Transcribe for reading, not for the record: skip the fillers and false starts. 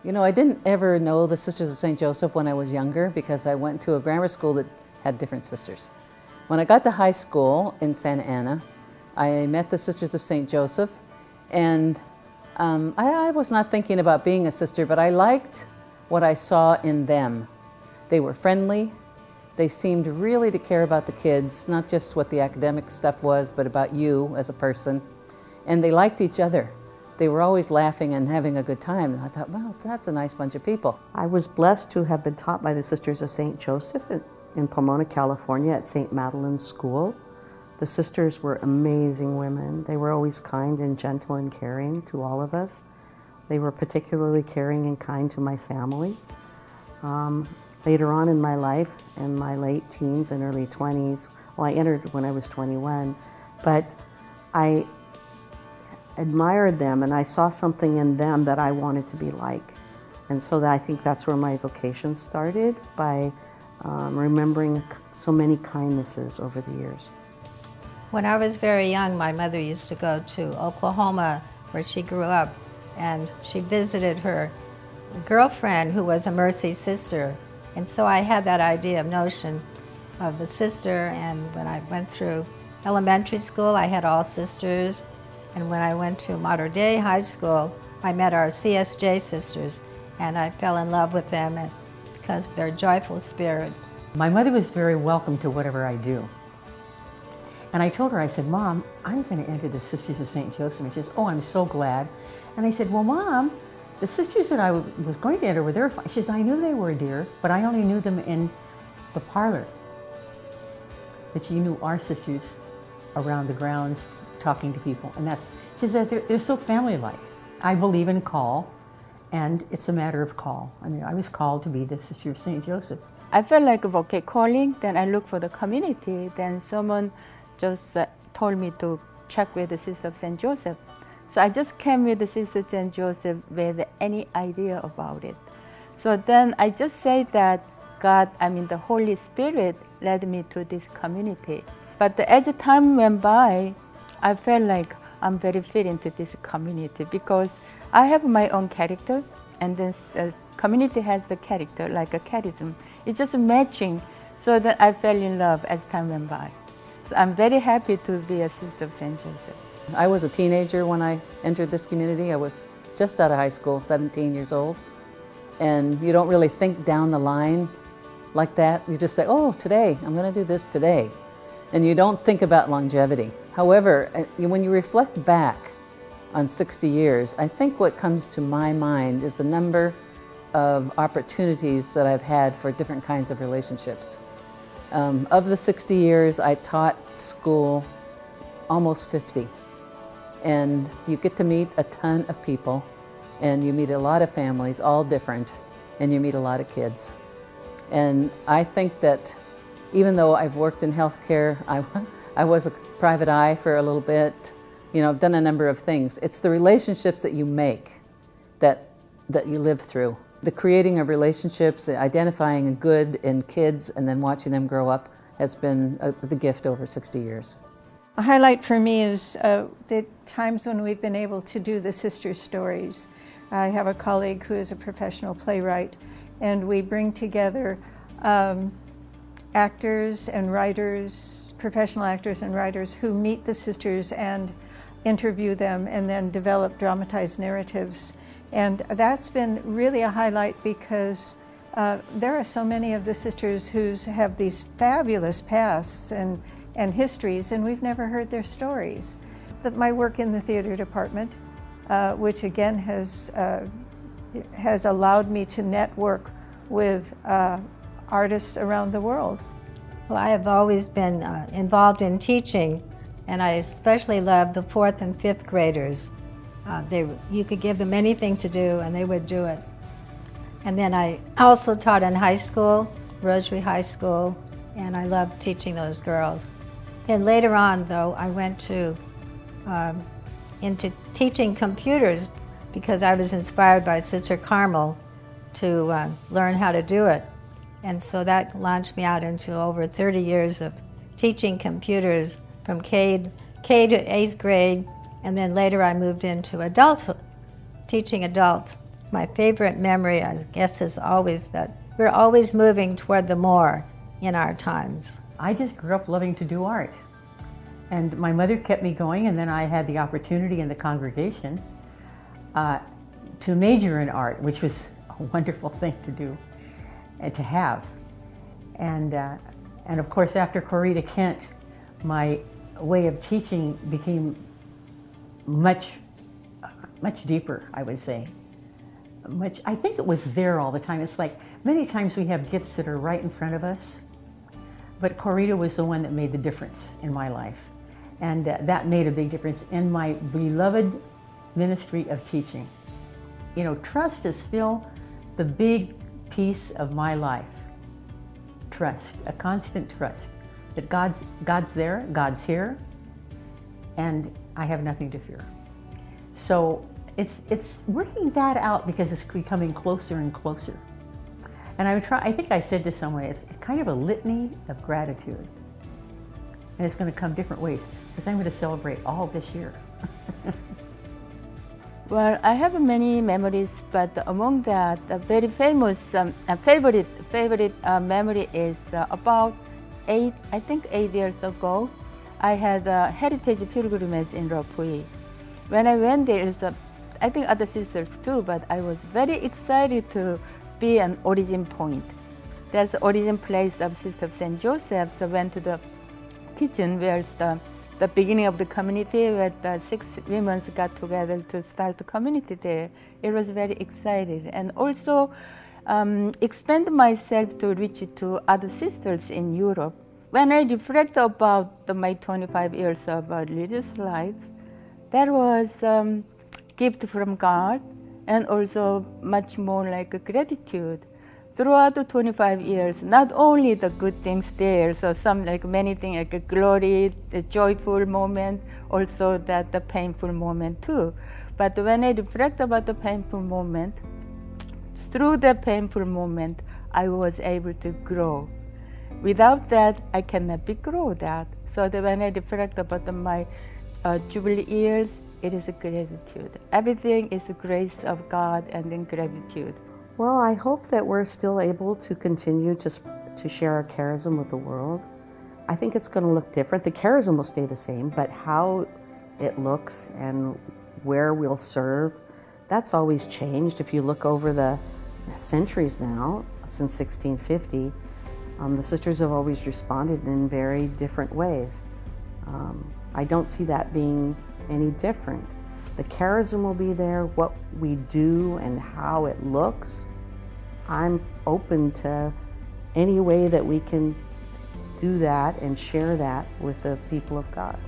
You know, I didn't ever know the Sisters of St. Joseph when I was younger because I went to a grammar school that had different sisters. When I got to high school in Santa Ana, I met the Sisters of St. Joseph, and I was not thinking about being a sister, but I liked what I saw in them. They were friendly. They seemed really to care about the kids, not just what the academic stuff was, but about you as a person. And they liked each other. They were always laughing and having a good time. And I thought, well, that's a nice bunch of people. I was blessed to have been taught by the Sisters of St. Joseph in Pomona, California at St. Madeleine's School. The sisters were amazing women. They were always kind and gentle and caring to all of us. They were particularly caring and kind to my family. Later on in my life, in my late teens and early 20s, well, I entered when I was 21, but I admired them and I saw something in them that I wanted to be like. And so I think that's where my vocation started, by remembering so many kindnesses over the years. When I was very young, my mother used to go to Oklahoma, where she grew up, and she visited her girlfriend who was a Mercy sister. And so I had that notion of a sister, and when I went through elementary school, I had all sisters. And when I went to Mater Dei High School, I met our CSJ sisters, and I fell in love with them because of their joyful spirit. My mother was very welcome to whatever I do. And I told her, I said, Mom, I'm going to enter the Sisters of St. Joseph. And she says, oh, I'm so glad. And I said, well, Mom, the sisters that I was going to enter were there. She says, I knew they were, dear, but I only knew them in the parlor. But she knew our sisters around the grounds talking to people. And she said, they're so family-like. I believe in call, and it's a matter of call. I mean, I was called to be the Sister of St. Joseph. I felt like a vocation calling, then I looked for the community, then someone just told me to check with the Sisters of St. Joseph. So I just came with the Sisters of St. Joseph with any idea about it. So then I just say that God, the Holy Spirit led me to this community. But as the time went by, I felt like I'm very fit into this community because I have my own character, and this community has the character, like a charism. It's just matching, so that I fell in love as time went by. So I'm very happy to be a Sister of St. Joseph. I was a teenager when I entered this community. I was just out of high school, 17 years old. And you don't really think down the line like that. You just say, oh, today, I'm going to do this today. And you don't think about longevity. However, when you reflect back on 60 years, I think what comes to my mind is the number of opportunities that I've had for different kinds of relationships. Of the 60 years, I taught school almost 50. And you get to meet a ton of people, and you meet a lot of families, all different, and you meet a lot of kids. And I think that even though I've worked in healthcare, I was a private eye for a little bit, I've done a number of things. It's the relationships that you make that you live through. The creating of relationships, identifying good in kids, and then watching them grow up has been the gift over 60 years. A highlight for me is the times when we've been able to do the sister stories. I have a colleague who is a professional playwright, and we bring together actors and writers, professional actors and writers who meet the sisters and interview them and then develop dramatized narratives. And that's been really a highlight because there are so many of the sisters who have these fabulous pasts and histories, and we've never heard their stories. My work in the theater department, which again has allowed me to network with artists around the world. Well, I have always been involved in teaching, and I especially love the 4th and 5th graders. You could give them anything to do, and they would do it. And then I also taught in high school, Rosary High School, and I loved teaching those girls. And later on, though, I went into teaching computers because I was inspired by Sister Carmel to learn how to do it. And so that launched me out into over 30 years of teaching computers from K to 8th grade, and then later I moved into adulthood, teaching adults. My favorite memory, I guess, is always that we're always moving toward the more in our times. I just grew up loving to do art. And my mother kept me going, and then I had the opportunity in the congregation to major in art, which was a wonderful thing to do and to have. And of course, after Corita Kent, my way of teaching became much deeper, I would say. I think it was there all the time. It's like many times we have gifts that are right in front of us, but Corita was the one that made the difference in my life. And that made a big difference in my beloved ministry of teaching. You know, trust is still the big piece of my life. Trust, a constant trust that God's there, God's here, and I have nothing to fear. So it's working that out because it's becoming closer and closer. And I think I said to someone, it's kind of a litany of gratitude. And it's going to come different ways because I'm going to celebrate all this year. Well, I have many memories, but among that, a very famous favorite memory is about 8 years ago. I had a heritage pilgrimage in Rapui. When I went there, I think other sisters too, but I was very excited to be an origin point. That's the origin place of SistersofSt.Joseph. So I went to the kitchen where it's the beginning of the community, where the 6 women got together to start the community there. It was very exciting, and also expand myself to reach to other sisters in Europe. When I reflect about my 25 years of religious life, that was gift from God, and also much more like a gratitude. Throughout the 25 years, not only the good things there, so some like many things like a glory, the joyful moment, also that the painful moment too. But when I reflect about the painful moment, through the painful moment, I was able to grow. Without that, I cannot grow that. So that when I reflect about my Jubilee years, it is a gratitude. Everything is the grace of God and then gratitude. Well, I hope that we're still able to continue to share our charism with the world. I think it's going to look different. The charism will stay the same, but how it looks and where we'll serve, that's always changed. If you look over the centuries now, since 1650, the sisters have always responded in very different ways. I don't see that being any different. The charism will be there, what we do and how it looks. I'm open to any way that we can do that and share that with the people of God.